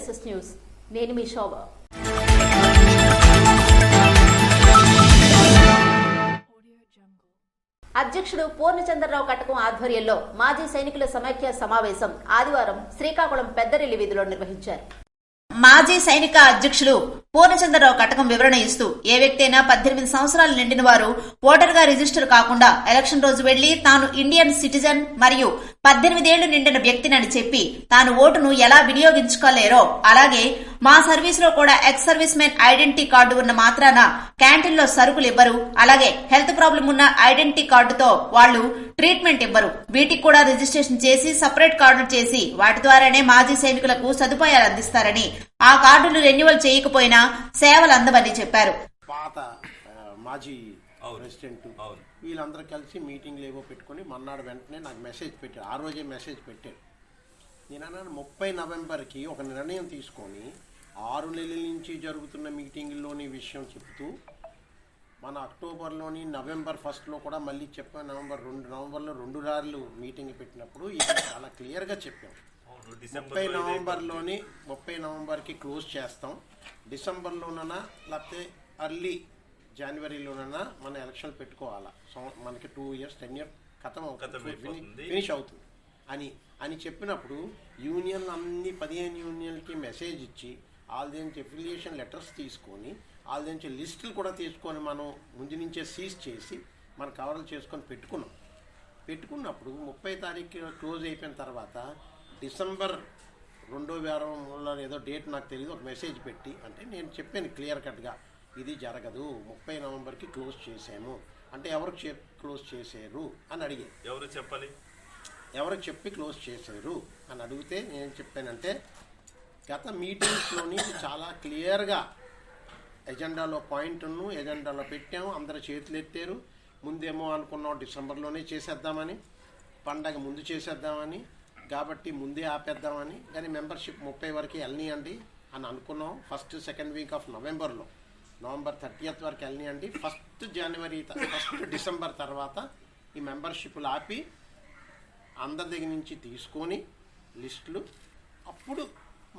SS news. నేను మీ శోభ. అధ్యక్షుడు పూర్ణచంద్రరావు కటకం ఆధ్వర్యంలో మాజీ సైనికుల సమైక్య సమావేశం ఆదివారం శ్రీకాకుళం పెద్దరెల్లి వీధిలో నిర్వహించారు. మాజీ సైనిక అధ్యక్షులు పూర్ణచంద్రరావు కటకం వివరణ ఇస్తూ ఏ వ్యక్తి అయినా 18 సంవత్సరాలు నిండిన వారు ఓటర్ గా రిజిస్టర్ కాకుండా ఎలక్షన్ రోజు వెళ్లి తాను ఇండియన్ సిటిజన్ మరియు 18 ఏళ్లు నిండిన వ్యక్తినని చెప్పి తాను ఓటును ఎలా వినియోగించుకోలేరో అలాగే మా సర్వీస్ లో కూడా ex service men identity card ఉన్న మాత్రాన క్యాంటీన్ లో సరుకులు ఇవ్వరు, అలాగే హెల్త్ ప్రాబ్లం ఉన్న ఐడెంటిటీ కార్డుతో వాళ్లు ట్రీట్మెంట్ ఇవ్వరు. వీటికి కూడా రిజిస్ట్రేషన్ చేసి సపరేట్ కార్డులు చేసి వాటి ద్వారానే మాజీ సైనికులకు సదుపాయాలు అందిస్తారని, ఆ కార్డులు రెన్యువల్ చేయకపోయినా సేవలు అందవని చెప్పారు. పాత మాజీ ప్రెసిడెంట్ వీళ్ళందరూ కలిసి మీటింగ్లు ఏవో పెట్టుకుని మన్నాడు వెంటనే నాకు మెసేజ్ పెట్టారు. ఆ రోజే మెసేజ్ పెట్టారు. నేను అన్నాను 30 నవంబర్కి ఒక నిర్ణయం తీసుకొని 6 నెలల నుంచి జరుగుతున్న మీటింగుల్లోని విషయం చెప్తూ మన అక్టోబర్లోని నవంబర్ 1లో కూడా మళ్ళీ చెప్పాం. నవంబర్లో 2 సార్లు మీటింగ్ పెట్టినప్పుడు ఇది చాలా క్లియర్గా చెప్పాం. 30 నవంబర్కి క్లోజ్ చేస్తాం. డిసెంబర్లోనైనా లేకపోతే అర్లీ జనవరిలోనైనా మన ఎలక్షన్ పెట్టుకోవాలా. మనకి 2 years 10 years ఫినిష్ అవుతుంది అని చెప్పినప్పుడు యూనియన్ అన్ని 15 యూనియన్కి మెసేజ్ ఇచ్చి వాళ్ళ నుంచి ఎఫిలియేషన్ లెటర్స్ తీసుకొని వాళ్ళ నుంచి లిస్టులు కూడా తీసుకొని మనం ముందు నుంచే సీజ్ చేసి మన కవర్లు చేసుకొని పెట్టుకున్నప్పుడు 30 తారీఖు క్లోజ్ అయిపోయిన తర్వాత డిసెంబర్ 2వ వారంలో ఏదో డేట్ నాకు తెలియదు ఒక మెసేజ్ పెట్టి అంటే నేను చెప్పాను క్లియర్ కట్గా ఇది జరగదు, 30 నవంబర్కి క్లోజ్ చేసాము అంటే ఎవరికి క్లోజ్ చేశారు అని అడిగాను. ఎవరికి చెప్పి క్లోజ్ చేశారు అని అడిగితే నేను చెప్పానంటే గత మీటింగ్స్లోని చాలా క్లియర్గా ఎజెండాలో పాయింట్ను ఎజెండాలో పెట్టాము. అందరు చేతులు ఎత్తారు. ముందేమో అనుకున్నాం డిసెంబర్లోనే చేసేద్దామని, పండగ ముందు చేసేద్దామని, కాబట్టి ముందే ఆపేద్దామని. కానీ మెంబర్షిప్ 30 వరకు వెళ్ళనియండి అని అనుకున్నాం. First second week off November 30th వరకు వెళ్ళనియండి. 1 డిసెంబర్ తర్వాత ఈ మెంబర్షిప్లు ఆపి అందరి దగ్గర నుంచి తీసుకొని లిస్టులు అప్పుడు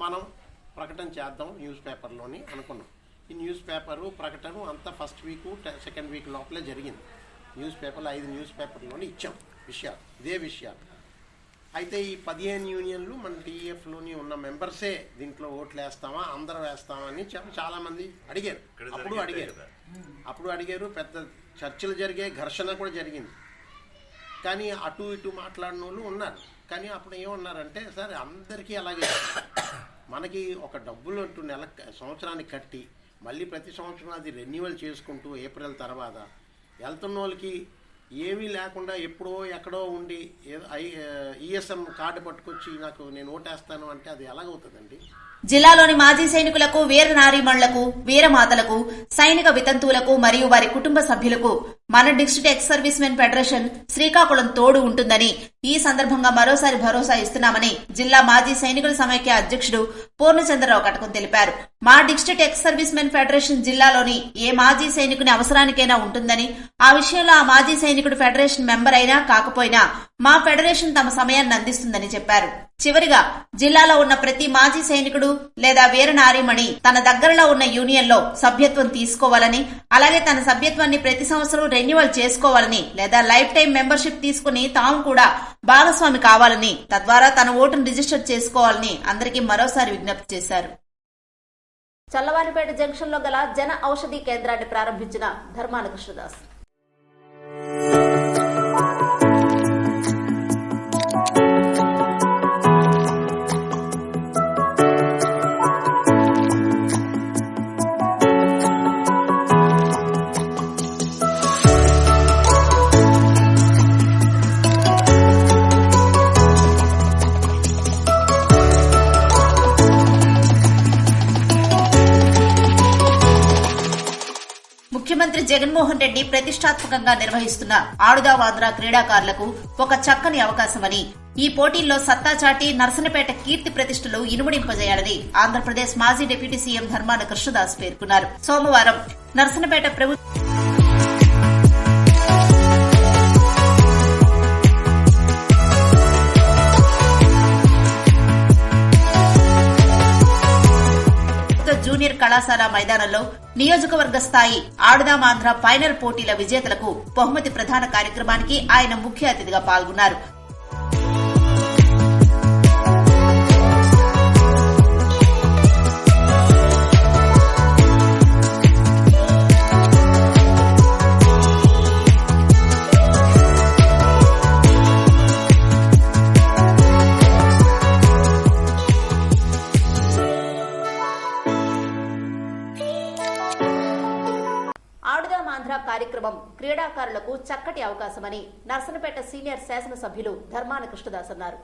మనం ప్రకటన చేద్దాం న్యూస్ పేపర్లోని అనుకున్నాం. ఈ న్యూస్ పేపరు ప్రకటన అంతా ఫస్ట్ వీక్ సెకండ్ వీక్ లోపలే జరిగింది. న్యూస్ పేపర్లు 5 న్యూస్ పేపర్లోని ఇచ్చాం ఇదే విషయాలు. అయితే ఈ 15 యూనియన్లు మన టీఎఫ్లోని ఉన్న మెంబర్సే దీంట్లో ఓట్లు వేస్తామా అందరూ వేస్తామా అని చాలామంది అడిగారు. అప్పుడు అడిగారు. పెద్ద చర్చలు జరిగాయి, ఘర్షణ కూడా జరిగింది. కానీ అటు ఇటు మాట్లాడిన వాళ్ళు ఉన్నారు. కానీ అప్పుడు ఏమన్నారంటే సరే అందరికీ అలాగే మనకి ఒక డబ్బులు అంటూ సంవత్సరానికి కట్టి మళ్ళీ ప్రతి సంవత్సరం అది రెన్యువల్ చేసుకుంటూ ఏప్రిల్ తర్వాత వెళ్తున్న వాళ్ళకి ఏమీ లేకుండా ఎప్పుడో ఎక్కడో ఉండి ఈఎస్ఎం కార్డు పట్టుకొచ్చి నేను ఓటేస్తాను అంటే అది ఎలాగవుతుందండి? జిల్లాలోని మాజీ సైనికులకు, వీర నారీమణులకు, వీరమాతలకు, సైనిక వితంతువులకు మరియు వారి కుటుంబ సభ్యులకు మన district ex service men federation Srikakulam తోడు ఉంటుందని ఈ సందర్భంగా మరోసారి భరోసా ఇస్తున్నామని జిల్లా మాజీ సైనికుల సమైక్య అధ్యక్షుడు పూర్ణచంద్రరావు కటకం తెలిపారు. మా district ex service men federation జిల్లాలోని ఏ మాజీ సైనికుని అవసరానికైనా ఉంటుందని, ఆ విషయంలో ఆ మాజీ సైనికుడు ఫెడరేషన్ మెంబర్ అయినా కాకపోయినా మా ఫెడరేషన్ తమ సమయాన్ని అందిస్తుందని చెప్పారు. చివరిగా జిల్లాలో ఉన్న ప్రతి మాజీ సైనికుడు లేదా వీర నారీమణి తన దగ్గరలో ఉన్న యూనియన్ లో సభ్యత్వం తీసుకోవాలని, అలాగే తన సభ్యత్వాన్ని ప్రతి సంవత్సరం రెన్యువల్ చేసుకోవాలని లేదా లైఫ్ టైం మెంబర్షిప్ తీసుకుని తాము కూడా భాగస్వామి కావాలని, తద్వారా తన ఓటును రిజిస్టర్ చేసుకోవాలని అందరికీ మరోసారి విజ్ఞప్తి చేశారు. చల్లవారిపేట జంక్షన్ లో గల జన ఔషధి కేంద్రాన్ని ప్రారంభించిన ధర్మాన కృష్ణదాస్. ముఖ్యమంత్రి జగన్మోహన్ రెడ్డి ప్రతిష్టాత్మకంగా నిర్వహిస్తున్న ఆడుదావాంధ్ర క్రీడాకారులకు ఒక చక్కని అవకాశమని, ఈ పోటీల్లో సత్తా చాటి నర్సనపేట కీర్తి ప్రతిష్టలు ఇనుమడింపజేయాలని ఆంధ్రప్రదేశ్ మాజీ డిప్యూటీ సీఎం ధర్మాన కృష్ణదాస్ పేర్కొన్నారు. సోమవారం నర్సనపేట ప్రభుత్వ కళాశాల మైదానంలో నియోజకవర్గ స్థాయి ఆడుదాం ఆంధ్ర ఫైనల్ పోటీల విజేతలకు బహుమతి ప్రధాన కార్యక్రమానికి ఆయన ముఖ్య అతిథిగా పాల్గొన్నారు. ఆడుదాం ఆంధ్ర కార్యక్రమం క్రీడాకారులకు చక్కటి అవకాశమని నర్సనపేట సీనియర్ శాసనసభ్యులు ధర్మాన కృష్ణదాస్ అన్నారు.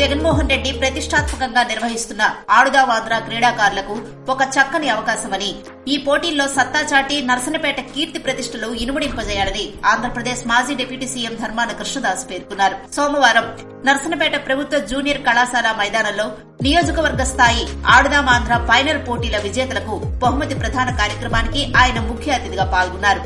జగన్మోహన్ రెడ్డి ప్రతిష్టాత్మకంగా నిర్వహిస్తున్న ఆడుదాం ఆంధ్ర క్రీడాకారులకు ఒక చక్కని అవకాశమని, ఈ పోటీల్లో సత్తా చాటి నర్సనపేట కీర్తి ప్రతిష్టలు ఇనుమడింపజేయాలని ఆంధ్రప్రదేశ్ మాజీ డిప్యూటీ సీఎం ధర్మాన కృష్ణదాస్ పేర్కొన్నారు. సోమవారం నర్సనపేట ప్రభుత్వ జూనియర్ కళాశాల మైదానంలో నియోజకవర్గ స్థాయి ఆడుదాం ఆంధ్ర ఫైనల్ పోటీల విజేతలకు బహుమతి ప్రధాన కార్యక్రమానికి ఆయన ముఖ్య అతిథిగా పాల్గొన్నారు.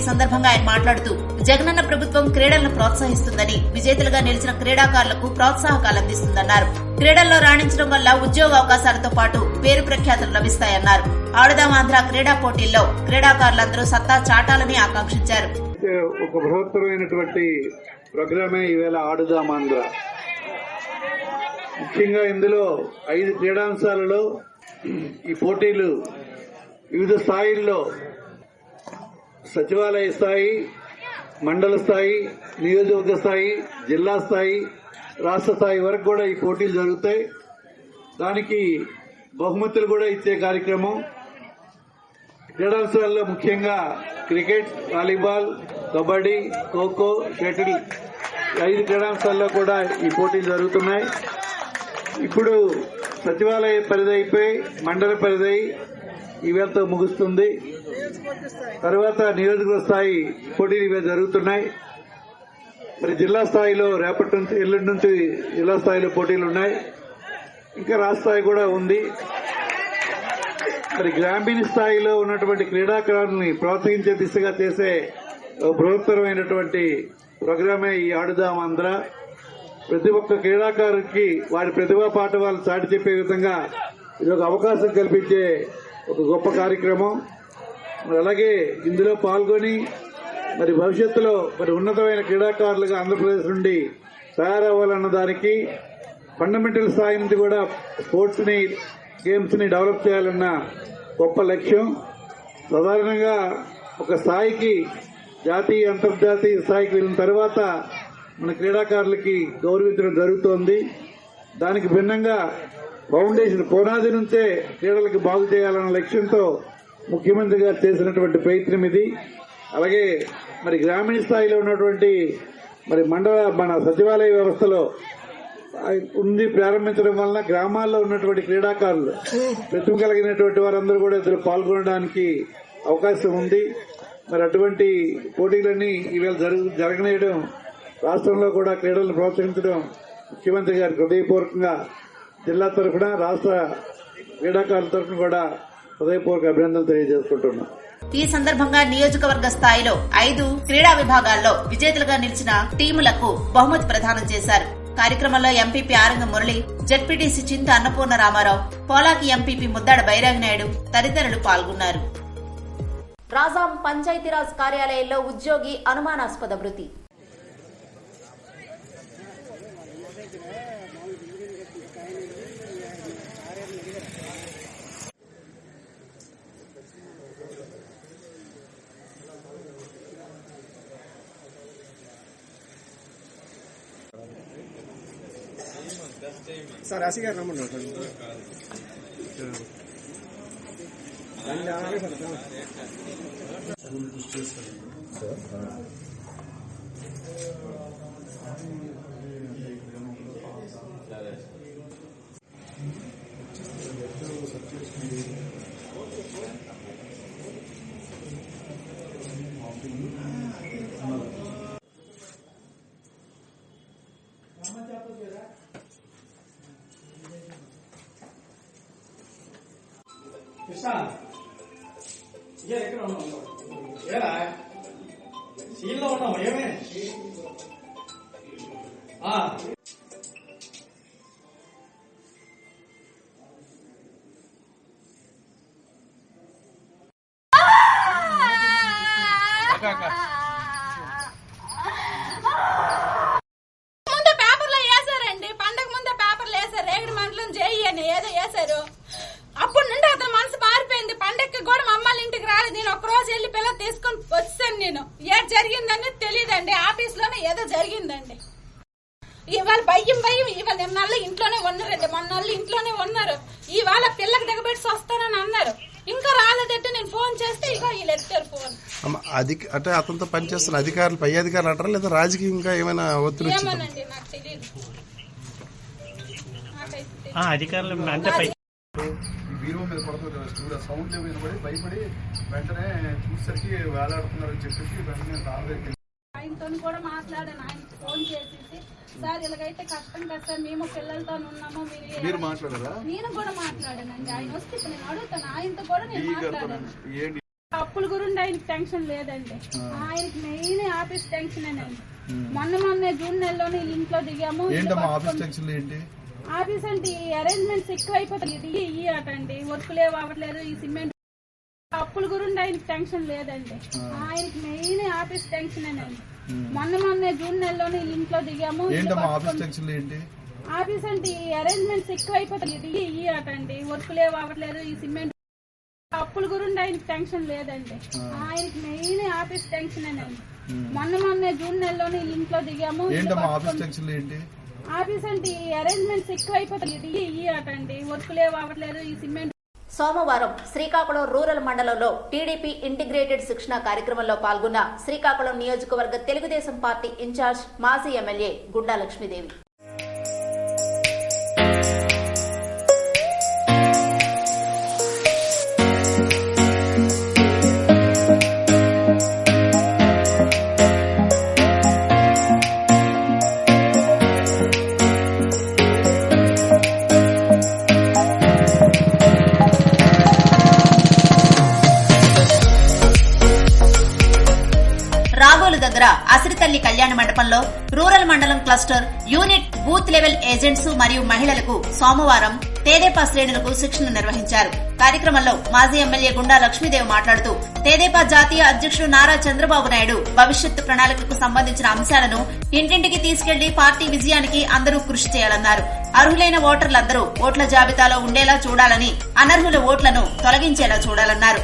సందర్భంగా ఆయన మాట్లాడుతూ, జగనన్న ప్రభుత్వం క్రీడలను ప్రోత్సహిస్తుందని, విజేతలుగా నిలిచిన క్రీడాకారులకు ప్రోత్సాహకాలు అందిస్తుందన్నారు. క్రీడల్లో రాణించడం వల్ల ఉద్యోగ అవకాశాలతో పాటు పేరు ప్రఖ్యాతులు లభిస్తాయన్నారు. ఆడుదాం ఆంధ్ర క్రీడా పోటీల్లో క్రీడాకారులందరూ సత్తా చాటాలని ఆకాంక్షించారు. ఒక బృహత్తరమైనటువంటి ప్రోగ్రామే ఈవేళ ఆడుదాం ఆంధ్ర. ముఖ్యంగా ఇందులో 5 క్రీడాంశాలలో ఈ పోటీలు వివిధ స్థాయిల్లో సచివాలయ స్థాయి, మండల స్థాయి, నియోజకవర్గ స్థాయి, జిల్లా స్థాయి, రాష్ట్ర స్థాయి వరకు కూడా ఈ పోటీలు జరుగుతాయి. దానికి బహుమతులు కూడా ఇచ్చే కార్యక్రమం. క్రీడాంశాల్లో ముఖ్యంగా cricket, volleyball, kabaddi, kho kho, shuttle 5 క్రీడాంశాల్లో కూడా ఈ పోటీలు జరుగుతున్నాయి. ఇప్పుడు సచివాలయ పరిధి అయిపోయి మండల పరిధి ఈవేళతో ముగుస్తుంది. తర్వాత నియోజకవర్గ స్థాయి పోటీలు ఇవే జరుగుతున్నాయి. మరి జిల్లా స్థాయిలో రేపటి నుంచి ఎల్లుండి నుంచి జిల్లా స్థాయిలో పోటీలు ఉన్నాయి. ఇంకా రాష్ట్ర స్థాయి కూడా ఉంది. మరి గ్రామీణ స్థాయిలో ఉన్నటువంటి క్రీడాకారుల్ని ప్రోత్సహించే దిశగా చేసే బృహత్తరమైనటువంటి ప్రోగ్రామే ఈ ఆడుదాం ఆంధ్ర. ప్రతి ఒక్క క్రీడాకారుకి వారి ప్రతిభా పాఠవాలు చాటి చెప్పే విధంగా ఇది ఒక అవకాశం కల్పించే ఒక గొప్ప కార్యక్రమం. అలాగే ఇందులో పాల్గొని మరి భవిష్యత్తులో మరి ఉన్నతమైన క్రీడాకారులుగా ఆంధ్రప్రదేశ్ నుండి తయారవ్వాలన్న దానికి ఫండమెంటల్ స్థాయి నుంచి కూడా స్పోర్ట్స్ ని, గేమ్స్ ని డెవలప్ చేయాలన్న గొప్ప లక్ష్యం. సాధారణంగా ఒక స్థాయికి జాతీయ, అంతర్జాతీయ స్థాయికి వెళ్ళిన తర్వాత మన క్రీడాకారులకి గౌరవించడం జరుగుతోంది. దానికి భిన్నంగా ఫౌండేషన్ పునాది నుంచే క్రీడలకు బాగు చేయాలన్న లక్ష్యంతో ముఖ్యమంత్రి గారు చేసినటువంటి ప్రయత్నం ఇది. అలాగే మరి గ్రామీణ స్థాయిలో ఉన్నటువంటి మరి మన సచివాలయ వ్యవస్థలో ఉంది ప్రారంభించడం వలన గ్రామాల్లో ఉన్నటువంటి క్రీడాకారులు, ప్రతిభ కలిగినటువంటి వారందరూ కూడా ఇందులో పాల్గొనడానికి అవకాశం ఉంది. మరి అటువంటి పోటీలన్నీ ఈవేళ జరగనేయడం, రాష్ట్రంలో కూడా క్రీడలను ప్రోత్సహించడం ముఖ్యమంత్రి గారికి హృదయపూర్వకంగా జిల్లా తరఫున రాష్ట్ర క్రీడాకారుల తరఫున కూడా హృదయపూర్వక అభినందనలు తెలియజేసుకుంటున్నాం. ఈ సందర్భంగా నియోజకవర్గ స్థాయిలో 5 క్రీడా విభాగాల్లో విజేతలుగా నిలిచిన టీములకు బహుమతి ప్రదానం చేశారు. కార్యక్రమంలో ఎంపీపీ ఆరంగ మురళి, జడ్పీటీసీ చింత అన్నపూర్ణ రామారావు, పోలాకి ఎంపీపీ ముద్దాడ బైరాగినాయుడు తదితరులు పాల్గొన్నారు. రాజాం పంచాయతీరాజ్ కార్యాలయంలో ఉద్యోగి అనుమానాస్పద మృతి. సార్ రాశి గారు రమ్మన్నారు. కృష్ణ ఎక్కడ ఉన్నావు? ఏరా సీల్లో ఉన్నావు? ఏమే ముందే పేపర్లో వేసారండి. పండగ ముందే పేపర్లు వేసారు. రేగడి మండలం జేఈ అని ఏదో వేసారు. అప్పటి నుండి అతను మనసు మారిపోయింది. పండగకి కూడా మా అమ్మాళ్ళ ఇంటికి రాలేదు. నేను ఒక రోజు వెళ్లి పిల్లలు తీసుకొని వచ్చాను. నేను ఏది జరిగిందని తెలియదండి. ఆఫీస్ లోనే ఏదో జరిగిందండి. ఇవాళ భయం ఇవాళ నిన్న ఇంట్లోనే ఉన్నారండి. మొన్న ఇంట్లోనే ఉన్నారు. ఇవాళ పిల్లకి దిగబెట్టి వస్తానని అన్నారు. ఇంకా రాలేదంటే నేను ఫోన్ చేస్తే ఇక వీళ్ళు ఎత్తారు ఫోన్. అంటే అతనితో పనిచేస్తున్న అధికారులు, పై అధికారులు అంటారా లేదా రాజకీయంగా ఏమైనా ఒత్తిడి? ఏమోనండి నాకు తెలియదు. అధికారులు అంటే వీరో మీద పడుతుంది సౌండ్ వినబడి భయపడి వెంటనే చూసేసరికి వేలాడుతున్నారని చెప్పేసి వెంటనే తాగలేదు. ఆయనతో కూడా మాట్లాడాను. ఆయనకి ఫోన్ చేసి, సార్ ఇలాగైతే కష్టం కదా సార్, మేము పిల్లలతో ఉన్నాము, మీరు మాట్లాడారా? నేను కూడా మాట్లాడానండి. ఆయన వస్తే ఇప్పుడు నేను అడుగుతాను. ఆయనతో కూడా నేను మాట్లాడాను. అప్పుల గురించి ఆయనకి టెన్షన్ లేదండి. ఆయనకి మెయిన్ ఆఫీస్ టెన్షనేనండి. మొన్న జూన్ నెలలోనే ఇంట్లో దిగాము. ఆఫీస్ టెన్షన్ ఏంటి? ఆఫీస్ అంటే ఈ అరేంజ్మెంట్స్ ఎక్కువ అయిపోతుంది. ఇది అటండి వర్క్ లేవు అవ్వట్లేదు. ఈ సిమెంట్ అప్పుల గురించి ఆయనకి టెన్షన్ లేదండి. ఆయనకి మెయిన్ ఆఫీస్ టెన్షనేనండి. మొన్న జూన్ నెలలోనే ఇంట్లో దిగాము. ఆఫీస్ టెన్షన్ ఏంటి? ఆఫీస్ అంటే ఈ అరేంజ్మెంట్స్ ఎక్కువ అయిపోతుంది. ఇది అటండి వర్క్ లేవు అవ్వట్లేదు. ఈ సిమెంట్ అప్పుల గురించి ఆయనకి టెన్షన్ లేదండి. ఆయనకి మెయిన్ ఆఫీస్ టెన్షనేనండి. మొన్న జూన్ నెలలోనే ఇంట్లో దిగాము. ఆఫీస్ టెన్షన్ ఏంటి? ఆఫీస్ అంటే ఈ అరేంజ్మెంట్స్ ఎక్కువ అయిపోతుంది. ఇది అటండి వర్క్ లేవు అవ్వట్లేదు. ఈ సిమెంట్. సోమవారం శ్రీకాకుళం రూరల్ మండలంలో టీడీపీ ఇంటిగ్రేటెడ్ శిక్షణ కార్యక్రమంలో పాల్గొన్న శ్రీకాకుళం నియోజకవర్గ తెలుగుదేశం పార్టీ ఇన్ఛార్జ్ మాజీ ఎమ్మెల్యే గుండా లక్ష్మీదేవి. దగ్గర అసిరితల్లి కళ్యాణ మండపంలో రూరల్ మండలం cluster unit booth level agents మరియు మహిళలకు సోమవారం తెదేపా శ్రేణులకు శిక్షణ నిర్వహించారు. కార్యక్రమంలో మాజీ ఎమ్మెల్యే గుండా లక్ష్మీదేవి మాట్లాడుతూ తెదేపా జాతీయ అధ్యక్షుడు నారా చంద్రబాబు నాయుడు భవిష్యత్తు ప్రణాళికకు సంబంధించిన అంశాలను ఇంటింటికి తీసుకెళ్లి పార్టీ విజయానికి అందరూ కృషి చేయాలన్నారు. అర్హులైన ఓటర్లందరూ ఓట్ల జాబితాలో ఉండేలా చూడాలని, అనర్హుల ఓట్లను తొలగించేలా చూడాలన్నారు.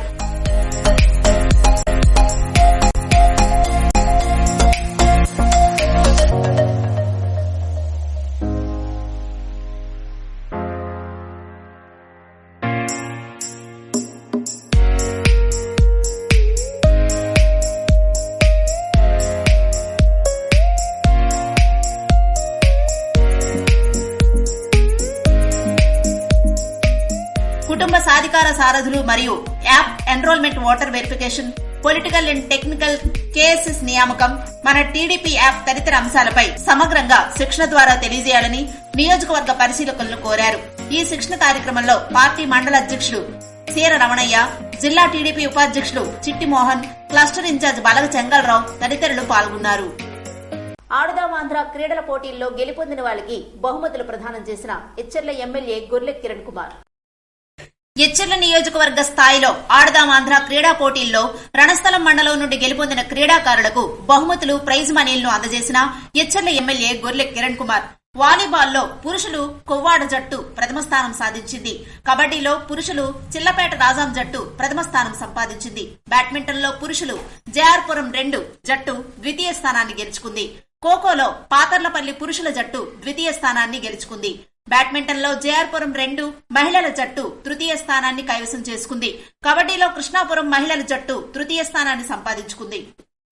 కుటుంబ సాధికార సారథులు మరియు app enrolment voter verification political and technical KSS నియామకం, మన టీడీపీ యాప్ తదితర అంశాలపై సమగ్రంగా శిక్షణ ద్వారా తెలియజేయాలని నియోజకవర్గ పరిశీలకులను కోరారు. ఈ శిక్షణ కార్యక్రమంలో పార్టీ మండల అధ్యక్షుడు సీర రమణయ్య, జిల్లా టీడీపీ ఉపాధ్యక్షులు చిట్టి మోహన్, క్లస్టర్ ఇన్ఛార్జ్ బలగ చెంగల్రావు తదితరులు పాల్గొన్నారు. ఆడుదామాంధ్ర క్రీడల పోటీల్లో గెలుపొందిన వారికి బహుమతులు ప్రదానం చేసిన ఎచ్చెర్ల ఎమ్మెల్యే గొర్లె కిరణ్ కుమార్. ఎచ్చెర్ల నియోజకవర్గ స్థాయిలో ఆడుదామాంధ్ర క్రీడా పోటీల్లో రణస్థలం మండలం నుండి గెలుపొందిన క్రీడాకారులకు బహుమతులు, ప్రైజ్ మనీలను అందజేసిన ఎచ్చెర్ల ఎమ్మెల్యే గొర్లె కిరణ్ కుమార్. వాలీబాల్లో పురుషులు కొవ్వాడ జట్టు ప్రథమ స్థానం సాధించింది. కబడ్డీలో పురుషులు చిల్లపేట రాజాం జట్టు ప్రథమ స్థానం సంపాదించింది. బ్యాడ్మింటన్ లో పురుషులు జేఆర్పురం 2 జట్టు ద్వితీయ స్థానాన్ని గెలుచుకుంది. ఖోఖోలో పాతర్లపల్లి పురుషుల జట్టు ద్వితీయ స్థానాన్ని గెలుచుకుంది. బ్యాడ్మింటన్ లో జేఆర్పురం 2 మహిళల జట్టు తృతీయ స్థానాన్ని కైవసం చేసుకుంది. కబడ్డీలో కృష్ణాపురం మహిళల జట్టు తృతీయ స్థానాన్ని సంపాదించుకుంది.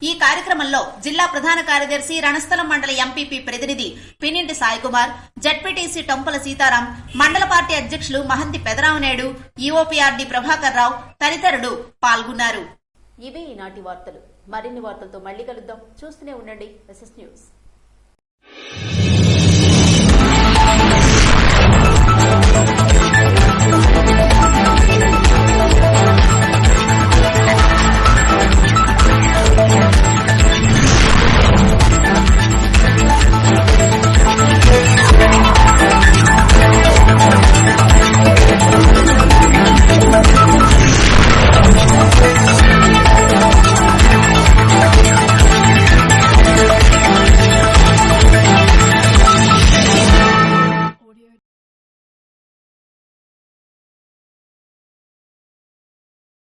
ఈ కార్యక్రమంలో జిల్లా ప్రధాన కార్యదర్శి, రణస్థలం మండల ఎంపీపీ ప్రతినిధి పిన్నింటి సాయికుమార్, జడ్పీటీసీ టొంపల సీతారాం, మండల పార్టీ అధ్యక్షులు మహంతి పెదరామనాయుడు, ఈఓపీఆర్డీ ప్రభాకర్ రావు తదితరులు పాల్గొన్నారు. ఇవే ఈనాటి వార్తలు. మరిన్ని వార్తలతో మళ్లీ కలుద్దాం. చూస్తూనే ఉండండి ఎస్ఎస్ న్యూస్.